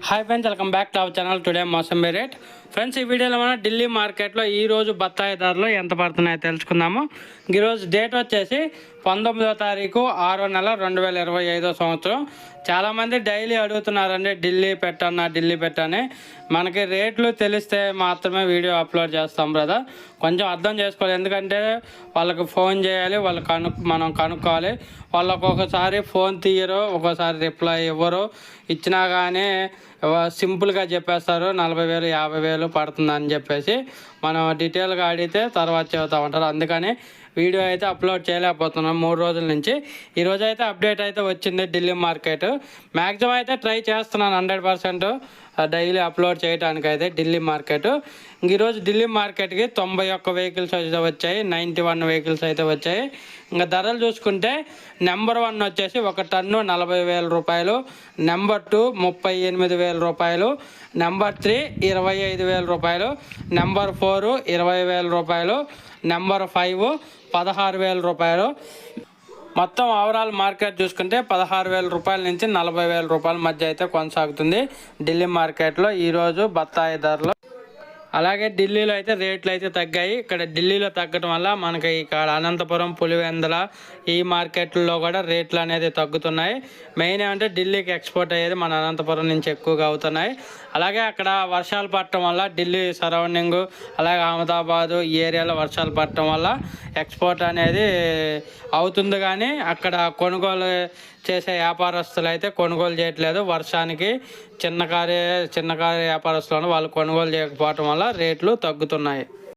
Hi friends, welcome back to our channel. Today mosambi rate. Friends, ఈ వీడియోలో మనం ఢిల్లీ మార్కెట్లో ఈరోజు బత్తాయి ధరలు ఎంత పడుతున్నాయో తెలుసుకుందాము. ఈరోజు డేట్ వచ్చేసి 19వ తారీఖు 6వ నెల 2025 సంవత్సరం. చాలామంది డైలీ అడుగుతున్నారండి, ఢిల్లీ పెట్టని. మనకి రేట్లు తెలిస్తే మాత్రమే వీడియో అప్లోడ్ చేస్తాం బ్రదర్. కొంచెం అర్థం చేసుకోవాలి, ఎందుకంటే వాళ్ళకి ఫోన్ చేయాలి, మనం కనుక్కోవాలి. వాళ్ళకు ఒకసారి ఫోన్ తీయరు, ఒక్కోసారి రిప్లై ఇవ్వరు. ఇచ్చినా కానీ సింపుల్గా చెప్పేస్తారు 40,000 50,000 పడుతుంది అని చెప్పేసి. మనం డీటెయిల్గా అడిగితే తర్వాత చెబుతూ ఉంటారు. అందుకని వీడియో అయితే అప్లోడ్ చేయలేకపోతున్నాం 3 రోజుల నుంచి. ఈరోజు అయితే అప్డేట్ అయితే వచ్చింది ఢిల్లీ మార్కెట్. మ్యాక్సిమం అయితే ట్రై చేస్తున్నాను 100% డైలీ అప్లోడ్ చేయడానికి అయితే ఢిల్లీ మార్కెట్. ఈరోజు ఢిల్లీ మార్కెట్కి 91 వెహికల్స్ అయితే వచ్చాయి, 91 వెహికల్స్ అయితే వచ్చాయి. ఇంకా ధరలు చూసుకుంటే నెంబర్ 1 వచ్చేసి 1 టన్ను 40,000 రూపాయలు, నెంబర్ 2 38,000 రూపాయలు, నెంబర్ 3 25,000 రూపాయలు, నెంబర్ 4 20,000 రూపాయలు, నెంబర్ 5 16,000 రూపాయలు. మొత్తం ఓవరాల్ మార్కెట్ చూసుకుంటే 16,000 రూపాయల నుంచి 40,000 రూపాయల మధ్య అయితే కొనసాగుతుంది ఢిల్లీ మార్కెట్లో ఈరోజు బత్తాయి ధరలు. అలాగే ఢిల్లీలో అయితే రేట్లు అయితే తగ్గాయి. ఇక్కడ ఢిల్లీలో తగ్గడం వల్ల మనకి ఇక్కడ అనంతపురం, పులివెందుల ఈ మార్కెట్లో కూడా రేట్లు అనేది తగ్గుతున్నాయి. మెయిన్ ఏమంటే ఢిల్లీకి ఎక్స్పోర్ట్ అయ్యేది మన అనంతపురం నుంచి ఎక్కువగా అవుతున్నాయి. అలాగే అక్కడ వర్షాలు పడటం వల్ల ఢిల్లీ సరౌండింగు, అలాగే అహ్మదాబాదు ఈ ఏరియాలో వర్షాలు పడటం వల్ల ఎక్స్పోర్ట్ అనేది అవుతుంది, కానీ అక్కడ కొనుగోలు చేసే వ్యాపారస్తులు అయితే కొనుగోలు చేయట్లేదు. వర్షానికి చిన్నకారు వ్యాపారస్తులను వాళ్ళు కొనుగోలు చేయకపోవటం వల్ల రేట్లు తగ్గుతున్నాయి.